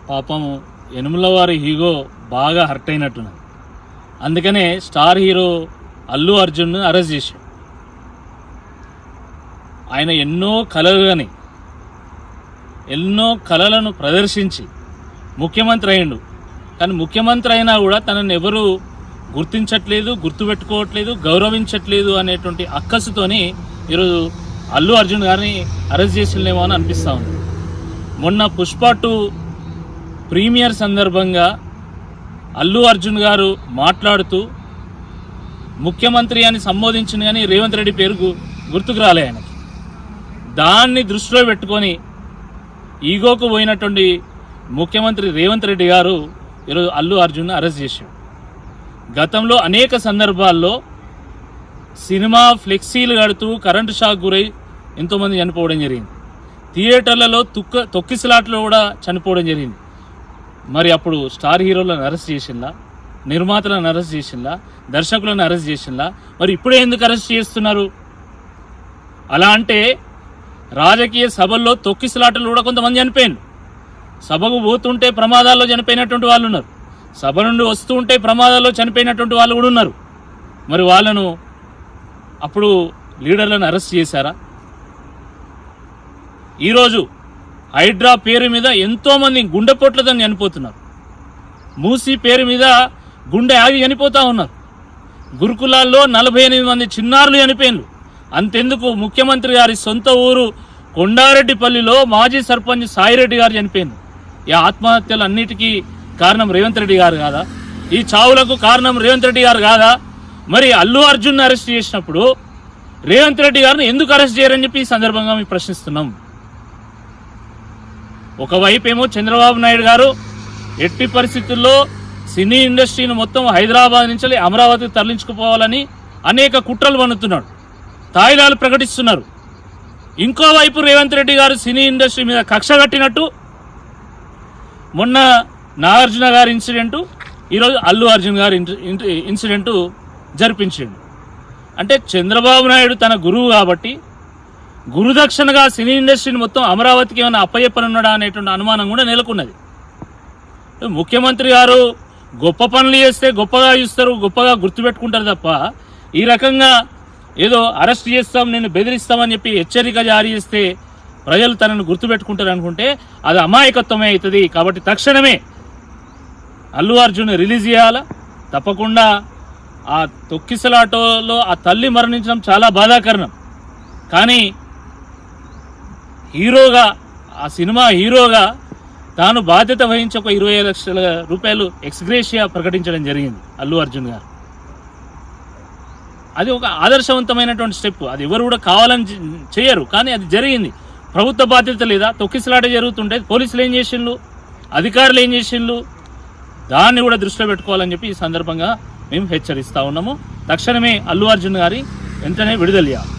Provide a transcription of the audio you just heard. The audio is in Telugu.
పాపం యనుమల వారి హీగో బాగా హర్ట్ అయినట్టున్నది. అందుకనే స్టార్ హీరో అల్లు అర్జున్ను అరెస్ట్ చేశాడు. ఆయన ఎన్నో కళలను ప్రదర్శించి ముఖ్యమంత్రి అయ్యిండు. కానీ ముఖ్యమంత్రి అయినా కూడా తనని ఎవరు గుర్తించట్లేదు, గుర్తుపెట్టుకోవట్లేదు, గౌరవించట్లేదు అనేటువంటి అక్కసుతోని ఈరోజు అల్లు అర్జున్ గారిని అరెస్ట్ చేసిలేమో అని అనిపిస్తూ ఉంది. మొన్న పుష్ప 2 ప్రీమియర్ సందర్భంగా అల్లు అర్జున్ గారు మాట్లాడుతూ ముఖ్యమంత్రి అని సంబోధించిన కానీ రేవంత్ రెడ్డి పేరు గుర్తుకు రాలే ఆయనకి. దాన్ని దృష్టిలో పెట్టుకొని ఈగోకు పోయినటువంటి ముఖ్యమంత్రి రేవంత్ రెడ్డి గారు ఈరోజు అల్లు అర్జున్ అరెస్ట్ చేశాడు. గతంలో అనేక సందర్భాల్లో సినిమా ఫ్లెక్సీలు కడుతూ కరెంటు షాక్ గురై ఎంతోమంది చనిపోవడం జరిగింది. థియేటర్లలో తొక్కిసలాట్లో కూడా చనిపోవడం జరిగింది. మరి అప్పుడు స్టార్ హీరోలను అరెస్ట్ చేసిందా, నిర్మాతలను అరెస్ట్ చేసిందా, దర్శకులను అరెస్ట్ చేసిందా? మరి ఇప్పుడే ఎందుకు అరెస్ట్ చేస్తున్నారు? అలా అంటే రాజకీయ సభల్లో తొక్కిసలాటలు కూడా కొంతమంది చనిపోయారు. సభకు పోతుంటే ప్రమాదాల్లో చనిపోయినటువంటి వాళ్ళు ఉన్నారు, సభ నుండి వస్తూ ఉంటే ప్రమాదాల్లో చనిపోయినటువంటి వాళ్ళు కూడా ఉన్నారు. మరి వాళ్ళను అప్పుడు లీడర్లను అరెస్ట్ చేశారా? ఈరోజు హైడ్రా పేరు మీద ఎంతోమంది గుండెపోట్లతో చనిపోతున్నారు. మూసీ పేరు మీద గుండె ఆగి చనిపోతూ ఉన్నారు. గురుకులాల్లో 48 మంది చిన్నారులు చనిపోయినారు. అంతెందుకు ముఖ్యమంత్రి గారి సొంత ఊరు కొండారెడ్డిపల్లిలో మాజీ సర్పంచ్ సాయిరెడ్డి గారు చనిపోయింది. ఈ ఆత్మహత్యలు అన్నిటికీ కారణం రేవంత్ రెడ్డి గారు కాదా? ఈ చావులకు కారణం రేవంత్ రెడ్డి గారు కాదా? మరి అల్లు అర్జున్ అరెస్ట్ చేసినప్పుడు రేవంత్ రెడ్డి గారిని ఎందుకు అరెస్ట్ చేయరని చెప్పి ఈ సందర్భంగా మేము ప్రశ్నిస్తున్నాం. ఒకవైపు ఏమో చంద్రబాబు నాయుడు గారు ఎట్టి పరిస్థితుల్లో సినీ ఇండస్ట్రీని మొత్తం హైదరాబాద్ నుంచి అమరావతికి తరలించుకుపోవాలని అనేక కుట్రలు పన్నుతున్నాడు, తాయిలాలు ప్రకటిస్తున్నారు. ఇంకోవైపు రేవంత్ రెడ్డి గారు సినీ ఇండస్ట్రీ మీద కక్ష కట్టినట్టు మొన్న నాగార్జున గారి ఇన్సిడెంటు, ఈరోజు అల్లు అర్జున్ గారి ఇన్సిడెంటు జరిపించిండు. అంటే చంద్రబాబు నాయుడు తన గురువు కాబట్టి గురుదక్షిణగా సినీ ఇండస్ట్రీని మొత్తం అమరావతికి ఏమైనా అప్పయ్యప్పనున్నాడా అనేటువంటి అనుమానం కూడా నెలకొన్నది. ముఖ్యమంత్రి గారు గొప్ప పనులు చేస్తే గొప్పగా చూస్తారు, గొప్పగా గుర్తుపెట్టుకుంటారు తప్ప ఈ రకంగా ఏదో అరెస్ట్ చేస్తాం, నేను బెదిరిస్తామని చెప్పి హెచ్చరిక జారీ చేస్తే ప్రజలు తనను గుర్తుపెట్టుకుంటారు అనుకుంటే అది అమాయకత్వమే అవుతుంది. కాబట్టి తక్షణమే అల్లు అర్జున్ రిలీజ్ చేయాలా. తప్పకుండా ఆ తొక్కిసలాటలో ఆ తల్లి మరణించడం చాలా బాధాకరణం. కానీ హీరోగా, ఆ సినిమా హీరోగా తాను బాధ్యత వహించి ఒక 25 లక్షల రూపాయలు ఎక్స్గ్రేషియా ప్రకటించడం జరిగింది అల్లు అర్జున్ గారు. అది ఒక ఆదర్శవంతమైనటువంటి స్టెప్. అది ఎవరు కూడా కావాలని చేయరు, కానీ అది జరిగింది. ప్రభుత్వ బాధ్యత లేదా? తొక్కిసలాట జరుగుతుంటే పోలీసులు ఏం చేసిండ్రు, అధికారులు ఏం చేసిండ్రు? దాన్ని కూడా దృష్టిలో పెట్టుకోవాలని చెప్పి ఈ సందర్భంగా మేము హెచ్చరిస్తూ ఉన్నాము. తక్షణమే అల్లు అర్జున్ గారి వెంటనే విడుదల చేయాలి.